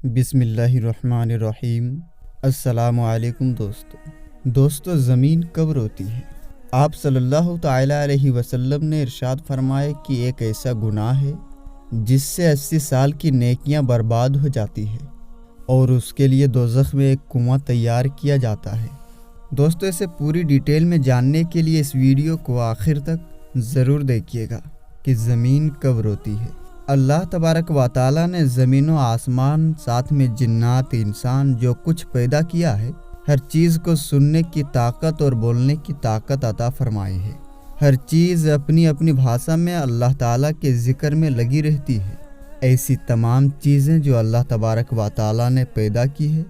بسم اللہ الرحمن الرحیم۔ السلام علیکم دوستو، زمین کب روتی ہے؟ آپ صلی اللہ تعالی علیہ وسلم نے ارشاد فرمایا کہ ایک ایسا گناہ ہے جس سے 80 سال کی نیکیاں برباد ہو جاتی ہے اور اس کے لیے دوزخ میں ایک کنواں تیار کیا جاتا ہے۔ دوستو، اسے پوری ڈیٹیل میں جاننے کے لیے اس ویڈیو کو آخر تک ضرور دیکھیے گا کہ زمین کب روتی ہے۔ اللہ تبارک و تعالی نے زمین و آسمان، ساتھ میں جنات، انسان، جو کچھ پیدا کیا ہے، ہر چیز کو سننے کی طاقت اور بولنے کی طاقت عطا فرمائی ہے۔ ہر چیز اپنی اپنی بھاشا میں اللہ تعالیٰ کے ذکر میں لگی رہتی ہے۔ ایسی تمام چیزیں جو اللہ تبارک و تعالیٰ نے پیدا کی ہے،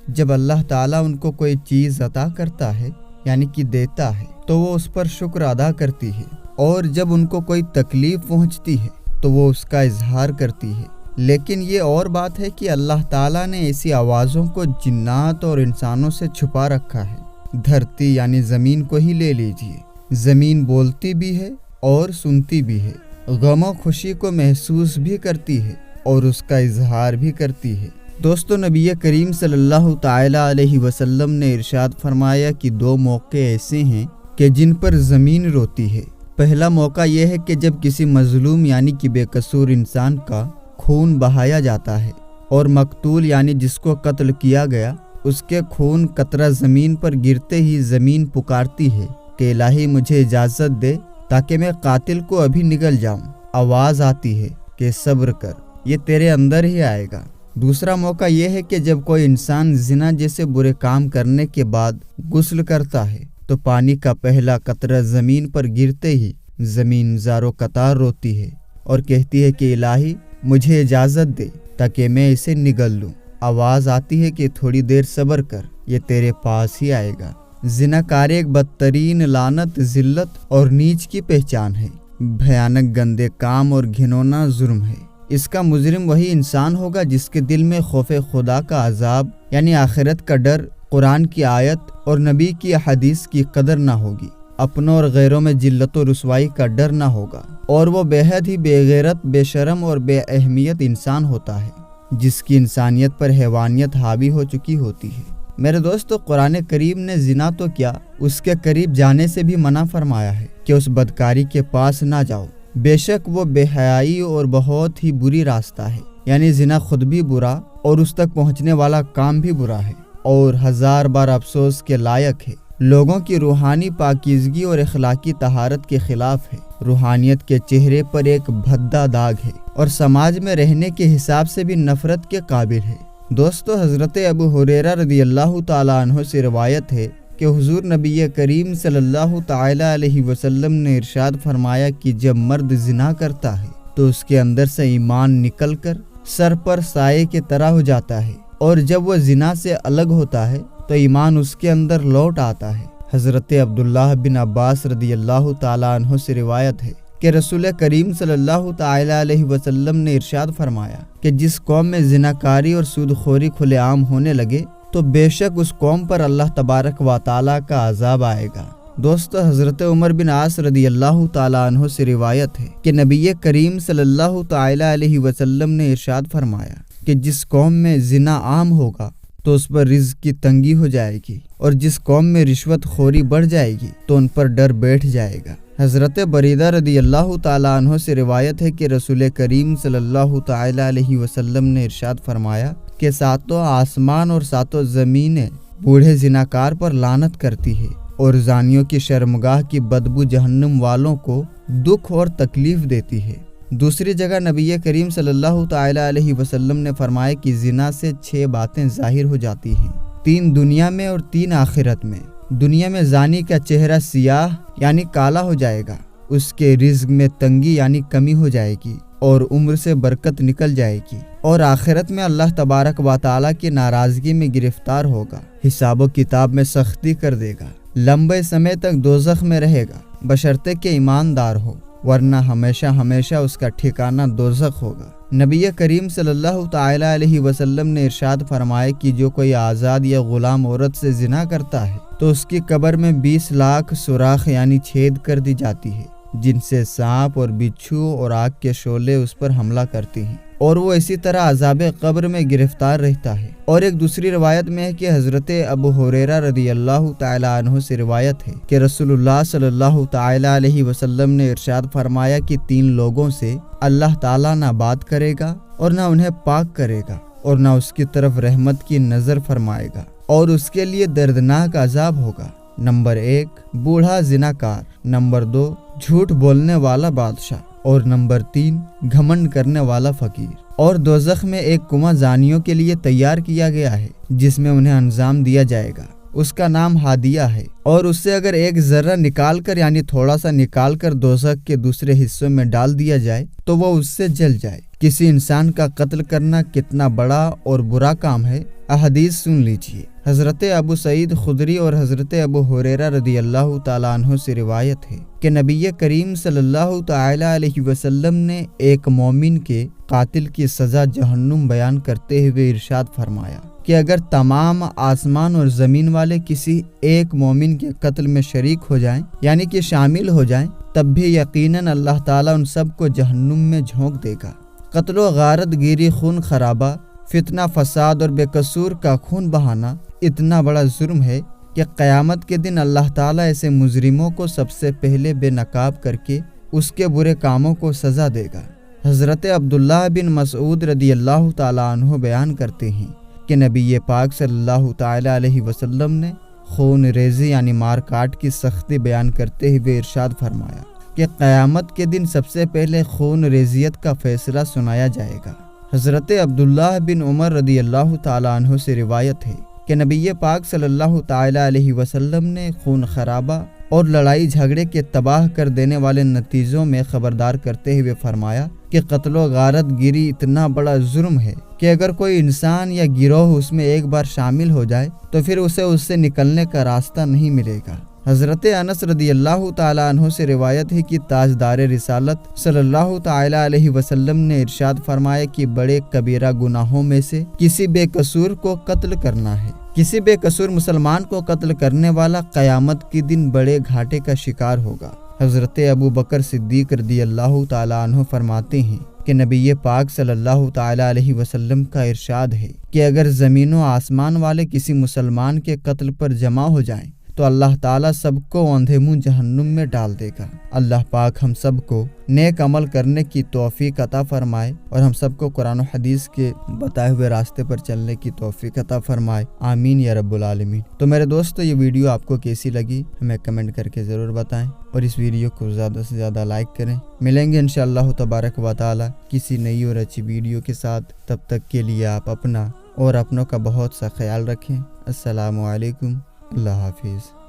جب اللہ تعالیٰ ان کو کوئی چیز عطا کرتا ہے یعنی کہ دیتا ہے تو وہ اس پر شکر ادا کرتی ہے، اور جب ان کو کوئی تکلیف پہنچتی ہے تو وہ اس کا اظہار کرتی ہے۔ لیکن یہ اور بات ہے کہ اللہ تعالیٰ نے ایسی آوازوں کو جنات اور انسانوں سے چھپا رکھا ہے۔ دھرتی یعنی زمین کو ہی لے لیجئے، زمین بولتی بھی ہے اور سنتی بھی ہے، غم و خوشی کو محسوس بھی کرتی ہے اور اس کا اظہار بھی کرتی ہے۔ دوستو، نبی کریم صلی اللہ تعالی علیہ وسلم نے ارشاد فرمایا کہ 2 موقع ایسے ہیں کہ جن پر زمین روتی ہے۔ پہلا موقع یہ ہے کہ جب کسی مظلوم یعنی کہ بے قصور انسان کا خون بہایا جاتا ہے اور مقتول یعنی جس کو قتل کیا گیا، اس کے خون قطرہ زمین پر گرتے ہی زمین پکارتی ہے کہ الہی مجھے اجازت دے تاکہ میں قاتل کو ابھی نگل جاؤں۔ آواز آتی ہے کہ صبر کر، یہ تیرے اندر ہی آئے گا۔ دوسرا موقع یہ ہے کہ جب کوئی انسان زنا جیسے برے کام کرنے کے بعد غسل کرتا ہے تو پانی کا پہلا قطرہ زمین پر گرتے ہی زمین زار و قطار روتی ہے اور کہتی ہے کہ الہی مجھے اجازت دے تاکہ میں اسے نگل لوں۔ آواز آتی ہے کہ تھوڑی دیر صبر کر، یہ تیرے پاس ہی آئے گا۔ زناکار ایک بدترین لعنت، ذلت اور نیچ کی پہچان ہے، بھیانک گندے کام اور گھنونا جرم ہے۔ اس کا مجرم وہی انسان ہوگا جس کے دل میں خوف خدا کا عذاب یعنی آخرت کا ڈر، قرآن کی آیت اور نبی کی حدیث کی قدر نہ ہوگی، اپنوں اور غیروں میں ذلت و رسوائی کا ڈر نہ ہوگا، اور وہ بے حد ہی بے غیرت، بے شرم اور بے اہمیت انسان ہوتا ہے جس کی انسانیت پر حیوانیت حاوی ہو چکی ہوتی ہے۔ میرے دوستو، قرآن کریم نے زنا تو کیا، اس کے قریب جانے سے بھی منع فرمایا ہے کہ اس بدکاری کے پاس نہ جاؤ۔ بے شک وہ بے حیائی اور بہت ہی بری راستہ ہے، یعنی زنا خود بھی برا اور اس تک پہنچنے والا کام بھی برا ہے اور 1000 بار افسوس کے لائق ہے۔ لوگوں کی روحانی پاکیزگی اور اخلاقی طہارت کے خلاف ہے، روحانیت کے چہرے پر ایک بھدا داغ ہے اور سماج میں رہنے کے حساب سے بھی نفرت کے قابل ہے۔ دوستو، حضرت ابو ہریرہ رضی اللہ تعالیٰ عنہ سے روایت ہے کہ حضور نبی کریم صلی اللہ تعالی علیہ وسلم نے ارشاد فرمایا کہ جب مرد زنا کرتا ہے تو اس کے اندر سے ایمان نکل کر سر پر سائے کی طرح ہو جاتا ہے، اور جب وہ زنا سے الگ ہوتا ہے تو ایمان اس کے اندر لوٹ آتا ہے۔ حضرت عبداللہ بن عباس رضی اللہ تعالیٰ عنہ سے روایت ہے کہ رسول کریم صلی اللہ تعالی علیہ وسلم نے ارشاد فرمایا کہ جس قوم میں زناکاری اور سود خوری کھلے عام ہونے لگے تو بے شک اس قوم پر اللہ تبارک و تعالیٰ کا عذاب آئے گا۔ دوستو، حضرت عمر بن عاص رضی اللہ تعالیٰ عنہ سے روایت ہے کہ نبی کریم صلی اللہ تعالی علیہ وسلم نے ارشاد فرمایا کہ جس قوم میں زنا عام ہوگا تو اس پر رزق کی تنگی ہو جائے گی، اور جس قوم میں رشوت خوری بڑھ جائے گی تو ان پر ڈر بیٹھ جائے گا۔ حضرت بریدہ رضی اللہ تعالیٰ عنہ سے روایت ہے کہ رسول کریم صلی اللہ تعالی علیہ وسلم نے ارشاد فرمایا کہ 7 آسمان اور 7 زمینیں بوڑھے زناکار پر لعنت کرتی ہے، اور زانیوں کی شرمگاہ کی بدبو جہنم والوں کو دکھ اور تکلیف دیتی ہے۔ دوسری جگہ نبی کریم صلی اللہ تعالی علیہ وسلم نے فرمایا کہ زنا سے 6 باتیں ظاہر ہو جاتی ہیں، 3 دنیا میں اور 3 آخرت میں۔ دنیا میں زانی کا چہرہ سیاہ یعنی کالا ہو جائے گا، اس کے رزق میں تنگی یعنی کمی ہو جائے گی اور عمر سے برکت نکل جائے گی، اور آخرت میں اللہ تبارک و تعالیٰ کی ناراضگی میں گرفتار ہوگا، حساب و کتاب میں سختی کر دے گا، لمبے سمے تک دوزخ میں رہے گا بشرطے کہ ایماندار ہو، ورنہ ہمیشہ ہمیشہ اس کا ٹھکانہ دوزخ ہوگا۔ نبی کریم صلی اللہ تعالی علیہ وسلم نے ارشاد فرمایا کہ جو کوئی آزاد یا غلام عورت سے زنا کرتا ہے تو اس کی قبر میں 20 لاکھ سوراخ یعنی چھید کر دی جاتی ہے، جن سے سانپ اور بچھو اور آگ کے شعلے اس پر حملہ کرتی ہیں، اور وہ اسی طرح عذاب قبر میں گرفتار رہتا ہے۔ اور ایک دوسری روایت میں ہے کہ حضرت ابو ہریرہ رضی اللہ تعالی عنہ سے روایت ہے کہ رسول اللہ صلی اللہ تعالی علیہ وسلم نے ارشاد فرمایا کہ 3 لوگوں سے اللہ تعالیٰ نہ بات کرے گا اور نہ انہیں پاک کرے گا اور نہ اس کی طرف رحمت کی نظر فرمائے گا، اور اس کے لیے دردناک عذاب ہوگا۔ نمبر 1 بوڑھا زناکار، نمبر 2 جھوٹ بولنے والا بادشاہ، اور نمبر 3 گھمنڈ کرنے والا فقیر۔ اور دوزخ میں ایک کنواں زانیوں کے لیے تیار کیا گیا ہے جس میں انہیں انجام دیا جائے گا، اس کا نام ہادیہ ہے، اور اس سے اگر ایک ذرہ نکال کر یعنی تھوڑا سا نکال کر دوزخ کے دوسرے حصوں میں ڈال دیا جائے تو وہ اس سے جل جائے۔ کسی انسان کا قتل کرنا کتنا بڑا اور برا کام ہے، احادیث سن لیجئے۔ حضرت ابو سعید خدری اور حضرت ابو ہریرہ رضی اللہ تعالیٰ عنہ سے روایت ہے کہ نبی کریم صلی اللہ تعالی علیہ وسلم نے ایک مومن کے قاتل کی سزا جہنم بیان کرتے ہوئے ارشاد فرمایا کہ اگر تمام آسمان اور زمین والے کسی ایک مومن کے قتل میں شریک ہو جائیں یعنی کہ شامل ہو جائیں تب بھی یقیناً اللہ تعالیٰ ان سب کو جہنم میں جھونک دے گا۔ قتل و غارت گیری، خون خرابہ، فتنہ فساد اور بے قصور کا خون بہانا اتنا بڑا جرم ہے کہ قیامت کے دن اللہ تعالیٰ ایسے مجرموں کو سب سے پہلے بے نقاب کر کے اس کے برے کاموں کو سزا دے گا۔ حضرت عبداللہ بن مسعود رضی اللہ تعالیٰ عنہ بیان کرتے ہیں کہ نبی پاک صلی اللہ تعالی علیہ وسلم نے خون ریزی یعنی مار کاٹ کی سختی بیان کرتے ہوئے ارشاد فرمایا کہ قیامت کے دن سب سے پہلے خون ریزیت کا فیصلہ سنایا جائے گا۔ حضرت عبداللہ بن عمر رضی اللہ تعالیٰ عنہ سے روایت ہے کہ نبی پاک صلی اللہ تعالی علیہ وسلم نے خون خرابہ اور لڑائی جھگڑے کے تباہ کر دینے والے نتیجوں میں خبردار کرتے ہوئے فرمایا کہ قتل و غارت گیری اتنا بڑا جرم ہے کہ اگر کوئی انسان یا گروہ اس میں ایک بار شامل ہو جائے تو پھر اسے اس سے نکلنے کا راستہ نہیں ملے گا۔ حضرت انس رضی اللہ تعالیٰ عنہ سے روایت ہے کہ تاجدار رسالت صلی اللہ تعالی علیہ وسلم نے ارشاد فرمایا کہ بڑے کبیرہ گناہوں میں سے کسی بے قصور کو قتل کرنا ہے۔ کسی بے قصور مسلمان کو قتل کرنے والا قیامت کے دن بڑے گھاٹے کا شکار ہوگا۔ حضرت ابو بکر صدیق رضی اللہ تعالیٰ عنہ فرماتے ہیں کہ نبی پاک صلی اللہ تعالی علیہ وسلم کا ارشاد ہے کہ اگر زمین و آسمان والے کسی مسلمان کے قتل پر جمع ہو جائیں تو اللہ تعالیٰ سب کو اندھے منہ جہنم میں ڈال دے گا۔ اللہ پاک ہم سب کو نیک عمل کرنے کی توفیق عطا فرمائے اور ہم سب کو قرآن و حدیث کے بتائے ہوئے راستے پر چلنے کی توفیق عطا فرمائے، آمین یا رب العالمین۔ تو میرے دوستو، یہ ویڈیو آپ کو کیسی لگی ہمیں کمنٹ کر کے ضرور بتائیں اور اس ویڈیو کو زیادہ سے زیادہ لائک کریں۔ ملیں گے انشاءاللہ تبارک و تعالی کسی نئی اور اچھی ویڈیو کے ساتھ۔ تب تک کے لیے آپ اپنا اور اپنوں کا بہت سا خیال رکھیں۔ السلام علیکم، اللہ حافظ۔